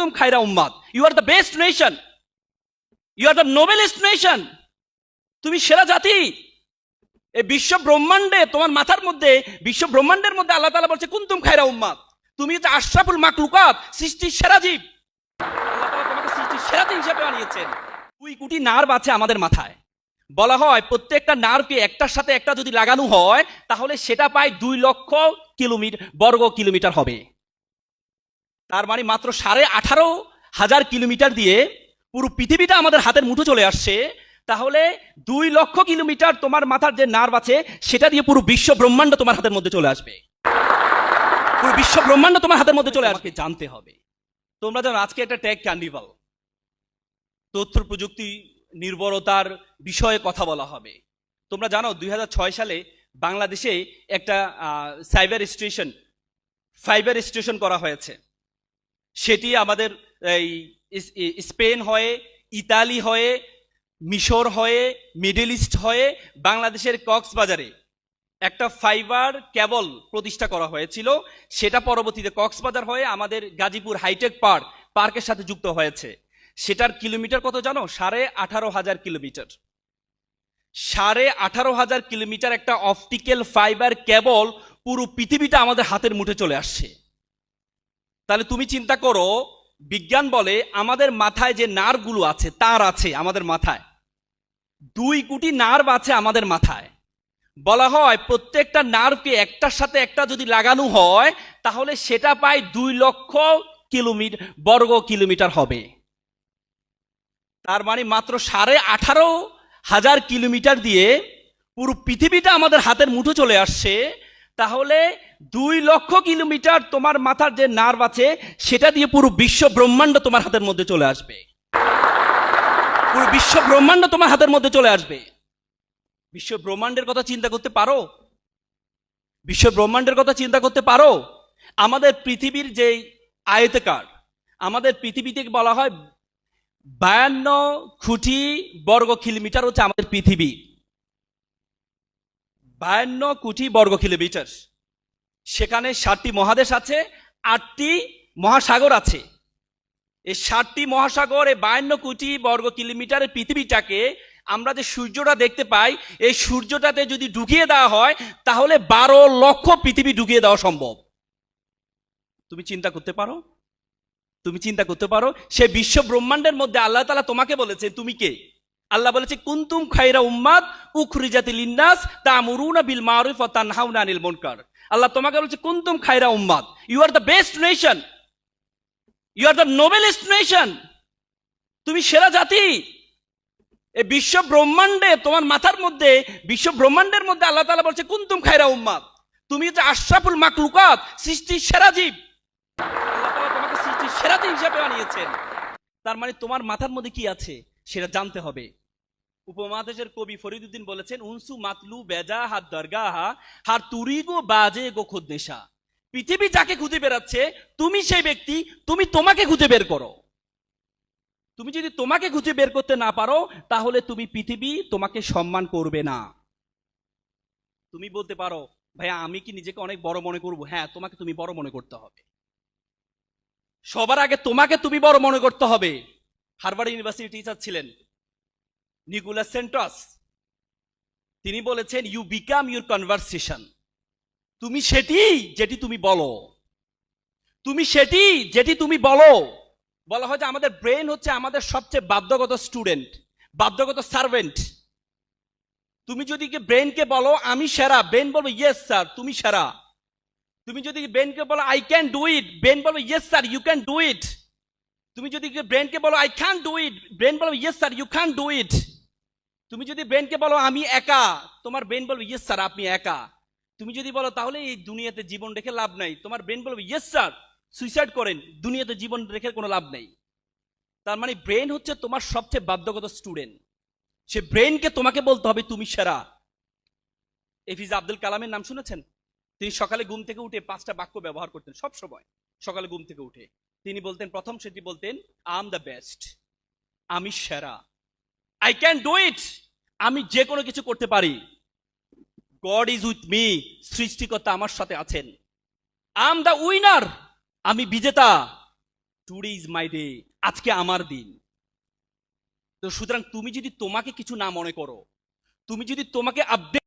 কুনতুম খায়রা উম্মাত, you are the best nation, you are the noblest nation. তুমি সেরা জাতি। এই বিশ্ব ব্রহ্মাণ্ডে তোমার মাথার মধ্যে, বিশ্ব ব্রহ্মাণ্ডের মধ্যে আল্লাহ তাআলা বলছে কুনতুম খায়রা উম্মাত, তুমি হচ্ছে আশরাফুল মাখলুকাত, সৃষ্টির সেরা জীব। আল্লাহ তাআলা তোমাকে সৃষ্টির সেরা জীব হিসেবে বানিয়েছেন। 2 কোটি নার্ভ আছে আমাদের মাথায়। বলা হয় প্রত্যেকটা নার্ভকে একটার সাথে একটা যদি লাগানো হয় তাহলে সেটা প্রায় 2 লক্ষ বর্গ কিলোমিটার হবে। তার মানে মাত্র 18,500 কিলোমিটার দিয়ে পুরো পৃথিবীটা আমাদের হাতের মুঠো চলে আসছে। তাহলে 2 লক্ষ কিলোমিটার তোমার মাথার যে নার্ভ আছে সেটা দিয়ে পুরো বিশ্ব ব্রহ্মাণ্ড তোমার হাতের মধ্যে চলে আসবে। পুরো বিশ্ব ব্রহ্মাণ্ড তোমার হাতের মধ্যে চলে আসবে। জানতে হবে। তোমরা জানো আজকে একটা টেক কার্নিভাল, তথ্য প্রযুক্তি নির্ভরতার বিষয়ে কথা বলা হবে। তোমরা জানো 2006 সালে বাংলাদেশে একটা ফাইবার স্টেশন করা হয়েছে। সেটি আমাদের এই স্পেন হয়ে, ইতালি হয়ে, মিশর হয়ে, মিডল ইস্ট হয়ে বাংলাদেশের কক্সবাজারে একটা ফাইবার কেবল প্রতিষ্ঠা করা হয়েছিল। সেটা পরবর্তীতে কক্সবাজার হয়ে আমাদের গাজীপুর হাইটেক পার্কের সাথে যুক্ত হয়েছে। সেটার কিলোমিটার কত জানো? 18,500 কিলোমিটার। 18,500 কিলোমিটার একটা অপটিক্যাল ফাইবার কেবল পুরো পৃথিবীটা আমাদের হাতের মুঠে চলে আসছে। তাহলে তুমি চিন্তা করো, বিজ্ঞান বলে আমাদের মাথায় যে নার্ভগুলো আছে, তার আছে আমাদের মাথায় 2 কোটি নার্ভ আছে আমাদের মাথায়। বলা হয় প্রত্যেকটা নার্ভকে একটার সাথে একটা যদি লাগানো হয় তাহলে সেটা প্রায় 2 লক্ষ বর্গ কিলোমিটার হবে। তার মানে মাত্র 18,500 কিলোমিটার দিয়ে পুরো পৃথিবীটা আমাদের হাতের মুঠো চলে আসছে। তাহলে 2 লক্ষ কিলোমিটার তোমার মাথার যে নার্ভ আছে সেটা দিয়ে পুরো বিশ্ব ব্রহ্মাণ্ড তোমার হাতের মধ্যে চলে আসবে। পুরো বিশ্ব ব্রহ্মাণ্ড তোমার হাতের মধ্যে চলে আসবে। বিশ্ব ব্রহ্মাণ্ডের কথা চিন্তা করতে পারো? বিশ্ব ব্রহ্মাণ্ডের কথা চিন্তা করতে পারো? আমাদের পৃথিবীর যে আয়তাকার, আমাদের পৃথিবীতে বলা হয় 52 কোটি বর্গ কিলোমিটার হচ্ছে আমাদের পৃথিবী। 52 কোটি বর্গ কিলোমিটার। সেখানে 7টি মহাদেশ আছে, 8টি মহাসাগর আছে। এই 7টি মহাসাগর, এই 52 কোটি বর্গ কিলোমিটারের পৃথিবীটাকে আমরা যে সূর্যটা দেখতে পাই, এই সূর্যটাতে যদি ঢুকিয়ে দেওয়া হয় তাহলে 12 লক্ষ পৃথিবী ঢুকিয়ে দেওয়া সম্ভব। তুমি চিন্তা করতে পারো? তুমি চিন্তা করতে পারো? সে বিশ্ব ব্রহ্মাণ্ডের মধ্যে আল্লাহ তাআলা তোমাকে বলেছে তুমি কে? আল্লাহ বলেছে কুনতুম খায়রা উম্মাত উখরিজাত লিন্নাস তা'মুরুনা বিল মারুফ ওয়া তানহাউনা আনিল মুনকার। আল্লাহ তোমাকে বলেছে কুনতুম খায়রা উম্মাত, you are the best nation, you are the noblest nation. তুমি সেরা জাতি। এই বিশ্ব ব্রহ্মাণ্ডে তোমার মাথার মধ্যে, বিশ্ব ব্রহ্মাণ্ডের মধ্যে আল্লাহ তাআলা বলছে কুনতুম খায়রা উম্মাত, তুমি হচ্ছে আশরাফুল মাখলুকাত, সৃষ্টির সেরা জীব। আল্লাহ তাআলা তোমাকে সৃষ্টির সেরা জীব হিসেবে বানিয়েছেন। তার মানে তোমার মাথার মধ্যে কি আছে সেটা জানতে হবে। উপমহাদেশের কবি ফরিদউদ্দিন বলেছেন উনসু মাতলু বেজা হাত দরগাহা হার তুরিগো বাজে গো খুদ নেশা। পৃথিবী যাকে খুঁজে বেড়াচ্ছে তুমি সেই ব্যক্তি, তুমি তোমাকে খুঁজে বের করো। তুমি যদি তোমাকে খুঁজে বের করতে না পারো তাহলে পৃথিবী তোমাকে সম্মান করবে না। তুমি বলতে পারো ভাইয়া আমি কি নিজেকে অনেক বড় মনে করব? হ্যাঁ, তোমাকে তুমি বড় মনে করতে হবে। সবার আগে তোমাকে তুমি বড় মনে করতে হবে। হার্ভার্ড ইউনিভার্সিটি টিচার ছিলেন নিকোলাস সেন্ট্রাস। তিনি বলেছেন ইউ বিকাম ইউর কনভারসেশন। তুমি সেটি যেটি তুমি বলো। তুমি সেটি যেটি তুমি বলো। বলা হয় যে আমাদের ব্রেন হচ্ছে আমাদের সবচেয়ে বাধ্যগত স্টুডেন্ট, বাধ্যগত সার্ভেন্ট। তুমি যদি ব্রেনকে বলো আমি সেরা, ব্রেন বলবে ইয়েস স্যার তুমি সেরা। তুমি যদি ব্রেনকে বলো I can do it, brain বলবে yes sir you can do it. তুমি যদি ব্রেনকে বলো I can do it, brain বলবে yes sir you can do it. তুমি যদি ব্রেনকে বলো আমি একা, তোমার ব্রেন বলবে ইয়েস স্যার আপনি একা। তুমি যদি বলো তাহলে এই দুনিয়াতে জীবন রেখে লাভ নাই, তোমার ব্রেন বলবে ইয়েস স্যার সুইসাইড করেন, দুনিয়াতে জীবন রেখে কোনো লাভ নেই। তার মানে ব্রেন হচ্ছে তোমার সবচেয়ে বাধ্যগত স্টুডেন্ট। সে ব্রেনকে তোমাকে বলতে হবে তুমি সেরা। এপিজে আব্দুল কালামের নাম শুনেছেন? তিনি সকালে ঘুম থেকে উঠে 5টা বাক্য ব্যবহার করতেন সব সময়। সকালে ঘুম থেকে উঠে তিনি বলতেন, প্রথম সেটি বলতেন আই এম দ্য বেস্ট, আমি সেরা। আই ক্যান ডু ইট, আমি যে কোনো কিছু করতে পারি। গড ইজ উইথ মি, সৃষ্টিকর্তা আমার সাথে আছেন। আই এম দ্য উইনার, আমি বিজেতা। টুডে ইজ মাই ডে, আজকে আমার দিন। তো সুতরাং তুমি যদি তোমাকে কিছু না মনে করো, তুমি যদি তোমাকে আপডেট